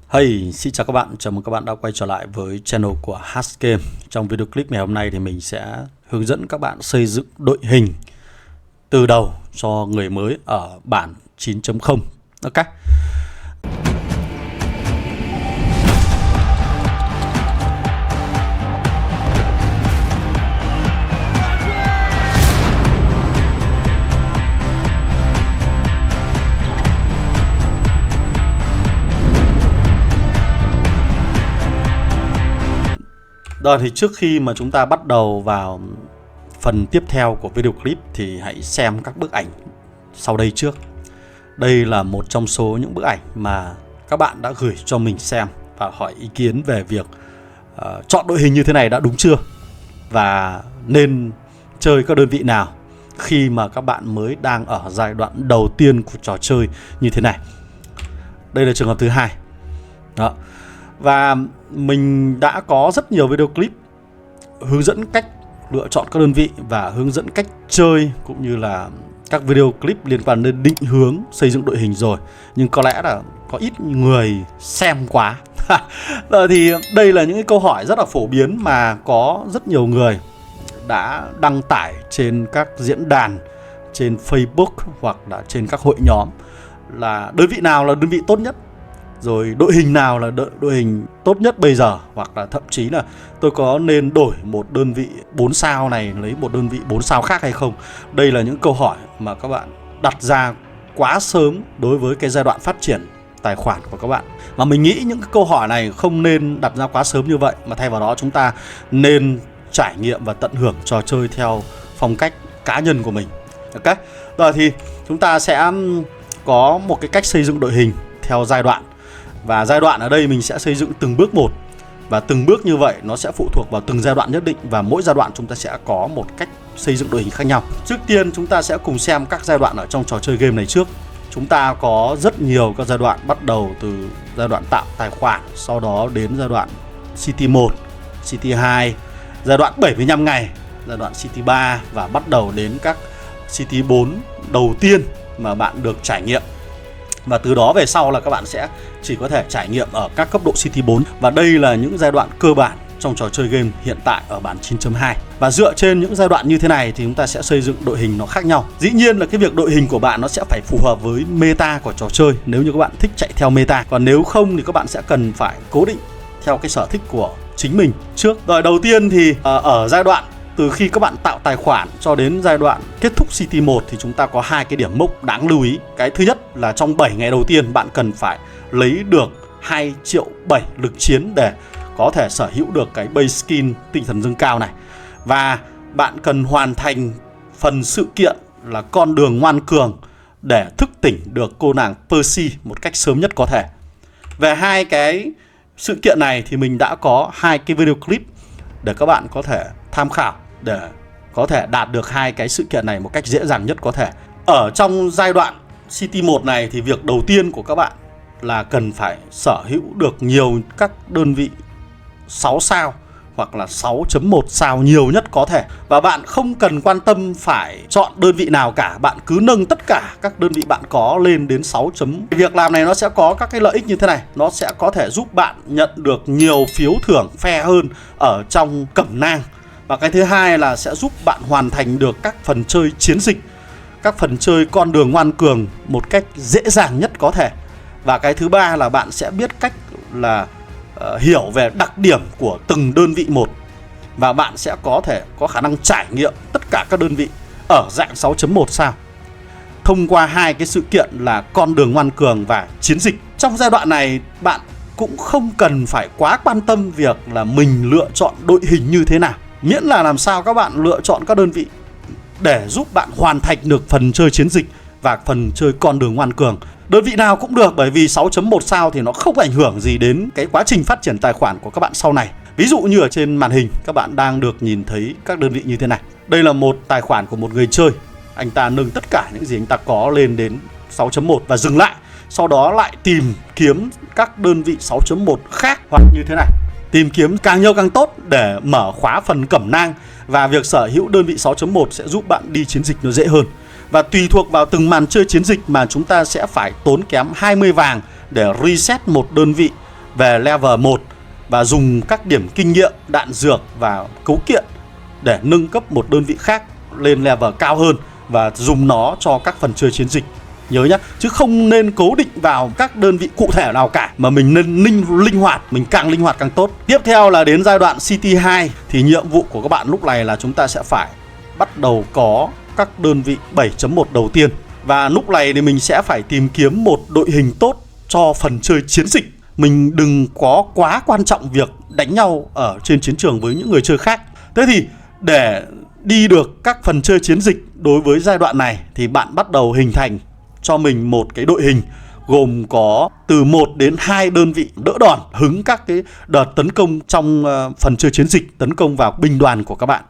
Hey, xin chào các bạn, chào mừng các bạn đã quay trở lại với channel của Hasgame. Trong video clip ngày hôm nay thì mình sẽ hướng dẫn các bạn xây dựng đội hình từ đầu cho người mới ở bản 9.0. Ok. Rồi thì trước khi mà chúng ta bắt đầu vào phần tiếp theo của video clip thì hãy xem các bức ảnh sau đây trước. Đây là một trong số những bức ảnh mà các bạn đã gửi cho mình xem và hỏi ý kiến về việc chọn đội hình như thế này đã đúng chưa, và nên chơi các đơn vị nào khi mà các bạn mới đang ở giai đoạn đầu tiên của trò chơi như thế này. Đây là trường hợp thứ hai. Đó. Và mình đã có rất nhiều video clip hướng dẫn cách lựa chọn các đơn vị và hướng dẫn cách chơi, cũng như là các video clip liên quan đến định hướng xây dựng đội hình rồi. Nhưng có lẽ là có ít người xem quá. Rồi thì đây là những cái câu hỏi rất là phổ biến mà có rất nhiều người đã đăng tải trên các diễn đàn, trên Facebook hoặc là trên các hội nhóm, là đơn vị nào là đơn vị tốt nhất, rồi đội hình nào là đội hình tốt nhất bây giờ, hoặc là thậm chí là tôi có nên đổi một đơn vị 4 sao này lấy một đơn vị 4 sao khác hay không. Đây là những câu hỏi mà các bạn đặt ra quá sớm đối với cái giai đoạn phát triển tài khoản của các bạn. Mà mình nghĩ những cái câu hỏi này không nên đặt ra quá sớm như vậy, mà thay vào đó chúng ta nên trải nghiệm và tận hưởng trò chơi theo phong cách cá nhân của mình. Ok. Rồi thì chúng ta sẽ có một cái cách xây dựng đội hình theo giai đoạn. Và giai đoạn ở đây mình sẽ xây dựng từng bước một. Và từng bước như vậy nó sẽ phụ thuộc vào từng giai đoạn nhất định. Và mỗi giai đoạn chúng ta sẽ có một cách xây dựng đội hình khác nhau. Trước tiên chúng ta sẽ cùng xem các giai đoạn ở trong trò chơi game này trước. Chúng ta có rất nhiều các giai đoạn, bắt đầu từ giai đoạn tạo tài khoản, sau đó đến giai đoạn City 1, City 2, giai đoạn 75 ngày, giai đoạn City 3, và bắt đầu đến các City 4 đầu tiên mà bạn được trải nghiệm. Và từ đó về sau là các bạn sẽ chỉ có thể trải nghiệm ở các cấp độ City 4. Và đây là những giai đoạn cơ bản trong trò chơi game hiện tại ở bản 9.2. Và dựa trên những giai đoạn như thế này thì chúng ta sẽ xây dựng đội hình nó khác nhau. Dĩ nhiên là cái việc đội hình của bạn nó sẽ phải phù hợp với meta của trò chơi, nếu như các bạn thích chạy theo meta. Còn nếu không thì các bạn sẽ cần phải cố định theo cái sở thích của chính mình trước. Rồi đầu tiên thì ở giai đoạn từ khi các bạn tạo tài khoản cho đến giai đoạn kết thúc City 1 thì chúng ta có hai cái điểm mốc đáng lưu ý. Cái thứ nhất là trong 7 ngày đầu tiên bạn cần phải lấy được 2,7 triệu lực chiến để có thể sở hữu được cái base skin tinh thần dâng cao này. Và bạn cần hoàn thành phần sự kiện là con đường ngoan cường để thức tỉnh được cô nàng Percy một cách sớm nhất có thể. Về hai cái sự kiện này thì mình đã có hai cái video clip để các bạn có thể tham khảo để có thể đạt được hai cái sự kiện này một cách dễ dàng nhất có thể. Ở trong giai đoạn City 1 này thì việc đầu tiên của các bạn là cần phải sở hữu được nhiều các đơn vị 6 sao hoặc là 6.1 sao nhiều nhất có thể. Và bạn không cần quan tâm phải chọn đơn vị nào cả, bạn cứ nâng tất cả các đơn vị bạn có lên đến 6. Việc làm này nó sẽ có các cái lợi ích như thế này. Nó sẽ có thể giúp bạn nhận được nhiều phiếu thưởng fair hơn ở trong cẩm nang. Và cái thứ hai là sẽ giúp bạn hoàn thành được các phần chơi chiến dịch, các phần chơi con đường ngoan cường một cách dễ dàng nhất có thể. Và cái thứ ba là bạn sẽ biết cách là hiểu về đặc điểm của từng đơn vị một. Và bạn sẽ có thể có khả năng trải nghiệm tất cả các đơn vị ở dạng 6.1 sao thông qua hai cái sự kiện là con đường ngoan cường và chiến dịch. Trong giai đoạn này bạn cũng không cần phải quá quan tâm việc là mình lựa chọn đội hình như thế nào, miễn là làm sao các bạn lựa chọn các đơn vị để giúp bạn hoàn thành được phần chơi chiến dịch và phần chơi con đường ngoan cường. Đơn vị nào cũng được, bởi vì 6.1 sao thì nó không ảnh hưởng gì đến cái quá trình phát triển tài khoản của các bạn sau này. Ví dụ như ở trên màn hình các bạn đang được nhìn thấy các đơn vị như thế này. Đây là một tài khoản của một người chơi. Anh ta nâng tất cả những gì anh ta có lên đến 6.1 và dừng lại. Sau đó lại tìm kiếm các đơn vị 6.1 khác, hoặc như thế này. Tìm kiếm càng nhiều càng tốt để mở khóa phần cẩm nang. Và việc sở hữu đơn vị 6.1 sẽ giúp bạn đi chiến dịch nó dễ hơn. Và tùy thuộc vào từng màn chơi chiến dịch mà chúng ta sẽ phải tốn kém 20 vàng để reset một đơn vị về level 1 và dùng các điểm kinh nghiệm, đạn dược và cấu kiện để nâng cấp một đơn vị khác lên level cao hơn và dùng nó cho các phần chơi chiến dịch. Nhớ nhé, chứ không nên cố định vào các đơn vị cụ thể nào cả, mà mình nên linh hoạt, mình càng linh hoạt càng tốt. Tiếp theo là đến giai đoạn City 2 thì nhiệm vụ của các bạn lúc này là chúng ta sẽ phải bắt đầu có các đơn vị 7.1 đầu tiên. Và lúc này thì mình sẽ phải tìm kiếm một đội hình tốt cho phần chơi chiến dịch. Mình đừng có quá quan trọng việc đánh nhau ở trên chiến trường với những người chơi khác. Thế thì để đi được các phần chơi chiến dịch đối với giai đoạn này thì bạn bắt đầu hình thành cho mình một cái đội hình gồm có từ 1 đến 2 đơn vị đỡ đòn hứng các cái đợt tấn công trong phần chơi chiến dịch, tấn công vào binh đoàn của các bạn.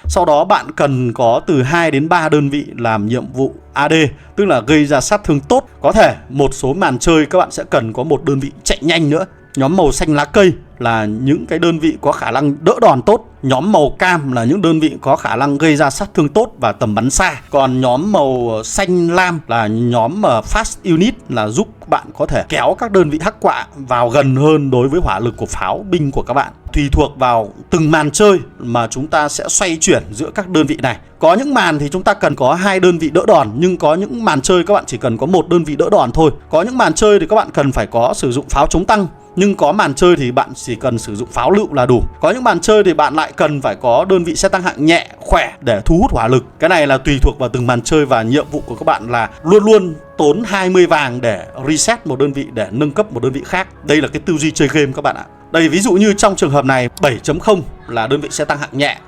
Sau đó bạn cần có từ 2 đến 3 đơn vị làm nhiệm vụ AD, tức là gây ra sát thương tốt. Có thể một số màn chơi các bạn sẽ cần có một đơn vị chạy nhanh nữa. Nhóm màu xanh lá cây là những cái đơn vị có khả năng đỡ đòn tốt. Nhóm màu cam là những đơn vị có khả năng gây ra sát thương tốt và tầm bắn xa. Còn nhóm màu xanh lam là nhóm fast unit, là giúp bạn có thể kéo các đơn vị hắc quạ vào gần hơn đối với hỏa lực của pháo binh của các bạn. Tùy thuộc vào từng màn chơi mà chúng ta sẽ xoay chuyển giữa các đơn vị này. Có những màn thì chúng ta cần có 2 đơn vị đỡ đòn, nhưng có những màn chơi các bạn chỉ cần có 1 đơn vị đỡ đòn thôi. Có những màn chơi thì các bạn cần phải có sử dụng pháo chống tăng, nhưng có màn chơi thì bạn chỉ cần sử dụng pháo lựu là đủ. Có những màn chơi thì bạn lại cần phải có đơn vị xe tăng hạng nhẹ, khỏe để thu hút hỏa lực. Cái này là tùy thuộc vào từng màn chơi, và nhiệm vụ của các bạn là luôn luôn tốn 20 vàng để reset một đơn vị, để nâng cấp một đơn vị khác. Đây là cái tư duy chơi game các bạn ạ. Đây, ví dụ như trong trường hợp này 7.0 là đơn vị xe tăng hạng nhẹ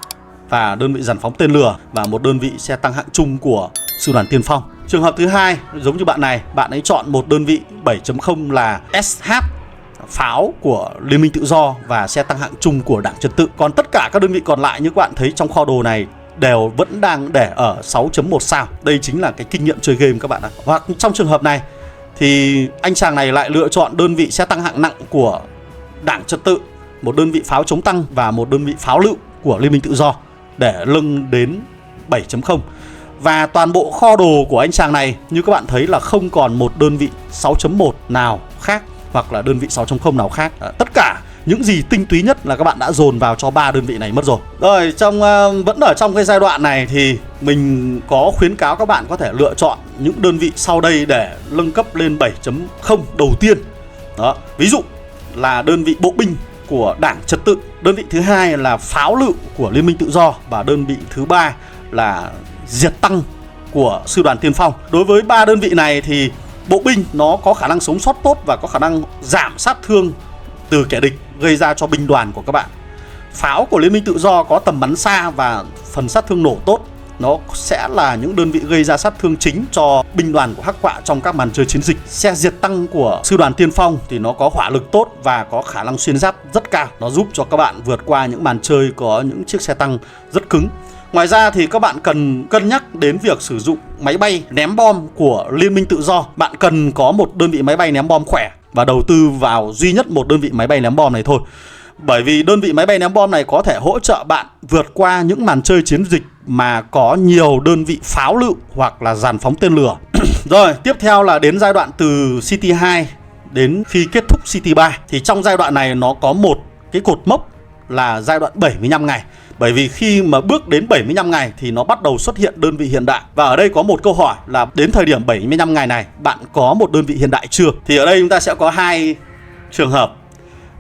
và đơn vị dàn phóng tên lửa và một đơn vị xe tăng hạng trung của sư đoàn tiên phong. Trường hợp thứ hai giống như bạn này, bạn ấy chọn một đơn vị 7.0 là SH, pháo của Liên minh Tự do và xe tăng hạng trung của Đảng Trật tự. Còn tất cả các đơn vị còn lại như các bạn thấy trong kho đồ này đều vẫn đang để ở 6.1 sao. Đây chính là cái kinh nghiệm chơi game các bạn ạ. Hoặc trong trường hợp này thì anh chàng này lại lựa chọn đơn vị xe tăng hạng nặng của Đảng Trật tự, một đơn vị pháo chống tăng và một đơn vị pháo lựu của Liên minh Tự do để nâng đến 7.0. Và toàn bộ kho đồ của anh chàng này như các bạn thấy là không còn một đơn vị 6.1 nào khác hoặc là đơn vị 6.0 nào khác. Tất cả những gì tinh túy nhất là các bạn đã dồn vào cho 3 đơn vị này mất rồi. Rồi, vẫn ở trong cái giai đoạn này thì mình có khuyến cáo các bạn có thể lựa chọn những đơn vị sau đây để nâng cấp lên 7.0 đầu tiên. Đó, ví dụ là đơn vị bộ binh của Đảng Trật tự, đơn vị thứ hai là pháo lựu của Liên minh Tự do, và đơn vị thứ ba là diệt tăng của sư đoàn tiên phong. Đối với 3 đơn vị này thì bộ binh nó có khả năng sống sót tốt và có khả năng giảm sát thương từ kẻ địch gây ra cho binh đoàn của các bạn. Pháo của Liên minh Tự do có tầm bắn xa và phần sát thương nổ tốt. Nó sẽ là những đơn vị gây ra sát thương chính cho binh đoàn của hắc quạ trong các màn chơi chiến dịch. Xe diệt tăng của sư đoàn tiên phong thì nó có hỏa lực tốt và có khả năng xuyên giáp rất cao. Nó giúp cho các bạn vượt qua những màn chơi có những chiếc xe tăng rất cứng. Ngoài ra thì các bạn cần cân nhắc đến việc sử dụng máy bay ném bom của Liên minh Tự do. Bạn cần có một đơn vị máy bay ném bom khỏe và đầu tư vào duy nhất một đơn vị máy bay ném bom này thôi. Bởi vì đơn vị máy bay ném bom này có thể hỗ trợ bạn vượt qua những màn chơi chiến dịch mà có nhiều đơn vị pháo lựu hoặc là dàn phóng tên lửa. Rồi, tiếp theo là đến giai đoạn từ City 2 đến khi kết thúc City 3. Thì trong giai đoạn này nó có một cái cột mốc là giai đoạn 75 ngày. Bởi vì khi mà bước đến 75 ngày thì nó bắt đầu xuất hiện đơn vị hiện đại. Và ở đây có một câu hỏi là đến thời điểm 75 ngày này bạn có một đơn vị hiện đại chưa? Thì ở đây chúng ta sẽ có 2 trường hợp.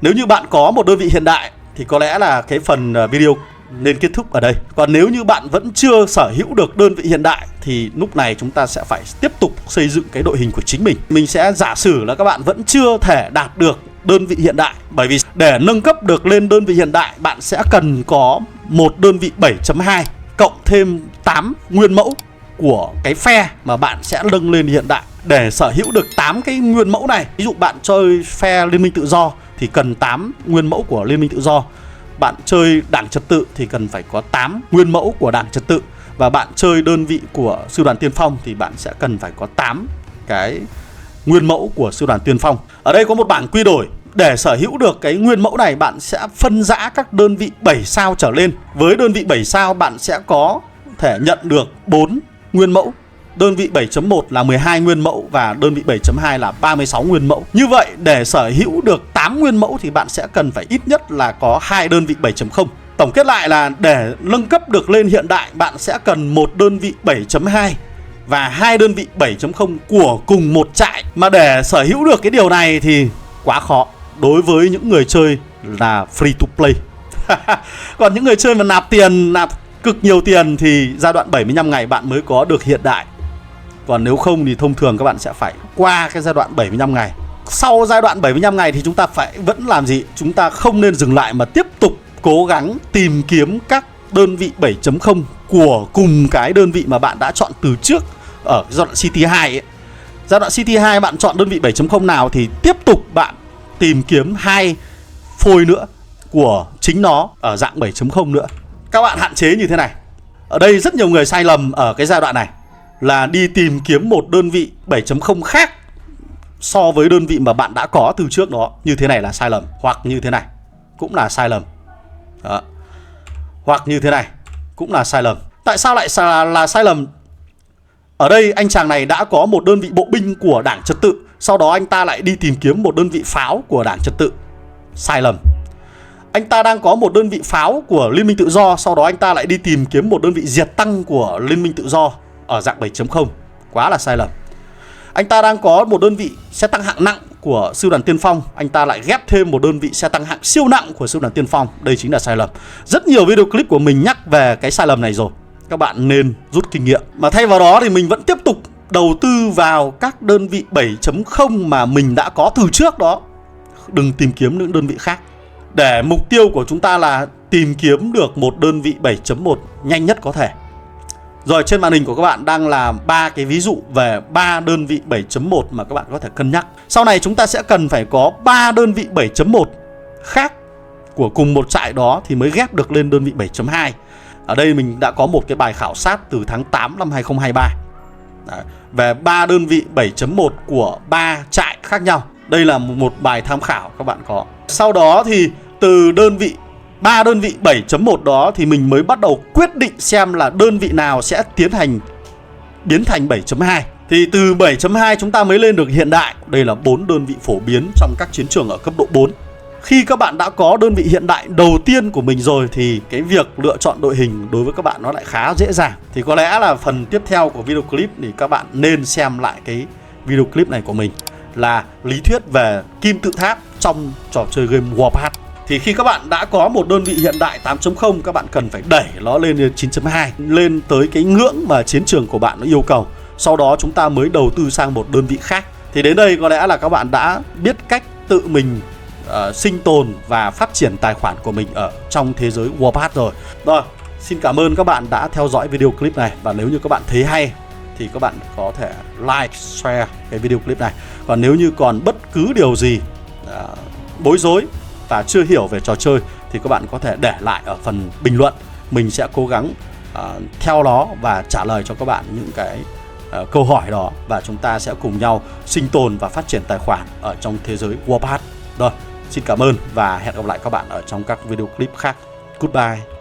Nếu như bạn có một đơn vị hiện đại thì có lẽ là cái phần video nên kết thúc ở đây. Còn nếu như bạn vẫn chưa sở hữu được đơn vị hiện đại thì lúc này chúng ta sẽ phải tiếp tục xây dựng cái đội hình của chính mình. Mình sẽ giả sử là các bạn vẫn chưa thể đạt được đơn vị hiện đại. Bởi vì để nâng cấp được lên đơn vị hiện đại, bạn sẽ cần có một đơn vị 7.2 cộng thêm 8 nguyên mẫu của cái phe mà bạn sẽ nâng lên hiện đại. Để sở hữu được 8 cái nguyên mẫu này, ví dụ bạn chơi phe Liên minh Tự do thì cần 8 nguyên mẫu của Liên minh Tự do. Bạn chơi Đảng Trật tự thì cần phải có 8 nguyên mẫu của Đảng Trật tự. Và bạn chơi đơn vị của sư đoàn tiên phong thì bạn sẽ cần phải có 8 cái nguyên mẫu của sư đoàn tiên phong. Ở đây có một bảng quy đổi. Để sở hữu được cái nguyên mẫu này, bạn sẽ phân rã các đơn vị 7 sao trở lên. Với đơn vị 7 sao bạn sẽ có thể nhận được 4 nguyên mẫu. Đơn vị 7.1 là 12 nguyên mẫu và đơn vị 7.2 là 36 nguyên mẫu. Như vậy để sở hữu được 8 8 nguyên mẫu thì bạn sẽ cần phải ít nhất là có 2 đơn vị 7.0. Tổng kết lại là để nâng cấp được lên hiện đại, bạn sẽ cần một đơn vị 7.2 và 2 đơn vị 7.0 của cùng một trại. Mà để sở hữu được cái điều này thì quá khó đối với những người chơi là free to play. Còn những người chơi mà nạp tiền, nạp cực nhiều tiền thì giai đoạn 75 ngày bạn mới có được hiện đại. Còn nếu không thì thông thường các bạn sẽ phải qua cái giai đoạn 75 ngày. Sau giai đoạn 75 ngày thì chúng ta phải vẫn làm gì? Chúng ta không nên dừng lại mà tiếp tục cố gắng tìm kiếm các đơn vị 7.0 của cùng cái đơn vị mà bạn đã chọn từ trước ở giai đoạn CT2 ấy. Giai đoạn CT2 bạn chọn đơn vị 7.0 nào thì tiếp tục bạn tìm kiếm 2 phôi nữa của chính nó ở dạng 7.0 nữa. Các bạn hạn chế như thế này. Ở đây rất nhiều người sai lầm ở cái giai đoạn này là đi tìm kiếm một đơn vị 7.0 khác so với đơn vị mà bạn đã có từ trước đó. Như thế này là sai lầm. Hoặc như thế này cũng là sai lầm. Đó. Hoặc như thế này cũng là sai lầm. Tại sao lại là sai lầm? Ở đây anh chàng này đã có một đơn vị bộ binh của Đảng Trật tự, sau đó anh ta lại đi tìm kiếm một đơn vị pháo của Đảng Trật tự. Sai lầm. Anh ta đang có một đơn vị pháo của Liên minh Tự do, sau đó anh ta lại đi tìm kiếm một đơn vị diệt tăng của Liên minh Tự do ở dạng 7.0. Quá là sai lầm. Anh ta đang có một đơn vị xe tăng hạng nặng của Sư đoàn Tiên Phong, anh ta lại ghép thêm một đơn vị xe tăng hạng siêu nặng của Sư đoàn Tiên Phong. Đây chính là sai lầm. Rất nhiều video clip của mình nhắc về cái sai lầm này rồi. Các bạn nên rút kinh nghiệm. Mà thay vào đó thì mình vẫn tiếp tục đầu tư vào các đơn vị 7.0 mà mình đã có từ trước đó. Đừng tìm kiếm những đơn vị khác. Để mục tiêu của chúng ta là tìm kiếm được một đơn vị 7.1 nhanh nhất có thể. Rồi, trên màn hình của các bạn đang là 3 cái ví dụ về 3 đơn vị 7.1 mà các bạn có thể cân nhắc. Sau này chúng ta sẽ cần phải có 3 đơn vị 7.1 khác của cùng một trại đó thì mới ghép được lên đơn vị 7.2. Ở đây mình đã có một cái bài khảo sát từ tháng 8 năm 2023. Đấy, về 3 đơn vị 7.1 của 3 trại khác nhau. Đây là một bài tham khảo các bạn có. Sau đó thì từ 3 đơn vị 7.1 đó thì mình mới bắt đầu quyết định xem là đơn vị nào sẽ biến thành 7.2. Thì từ 7.2 chúng ta mới lên được hiện đại. Đây là 4 đơn vị phổ biến trong các chiến trường ở cấp độ 4. Khi các bạn đã có đơn vị hiện đại đầu tiên của mình rồi thì cái việc lựa chọn đội hình đối với các bạn nó lại khá dễ dàng. Thì có lẽ là phần tiếp theo của video clip thì các bạn nên xem lại cái video clip này của mình, là lý thuyết về kim tự tháp trong trò chơi game Warpath. Thì khi các bạn đã có một đơn vị hiện đại 8.0, các bạn cần phải đẩy nó lên 9.2, lên tới cái ngưỡng mà chiến trường của bạn nó yêu cầu. Sau đó chúng ta mới đầu tư sang một đơn vị khác. Thì đến đây có lẽ là các bạn đã biết cách tự mình sinh tồn và phát triển tài khoản của mình ở trong thế giới Warpath rồi. Rồi, xin cảm ơn các bạn đã theo dõi video clip này. Và nếu như các bạn thấy hay thì các bạn có thể like, share cái video clip này. Còn nếu như còn bất cứ điều gì bối rối và chưa hiểu về trò chơi thì các bạn có thể để lại ở phần bình luận. Mình sẽ cố gắng theo nó và trả lời cho các bạn những cái câu hỏi đó. Và chúng ta sẽ cùng nhau sinh tồn và phát triển tài khoản ở trong thế giới Warpath. Rồi, xin cảm ơn và hẹn gặp lại các bạn ở trong các video clip khác. Goodbye.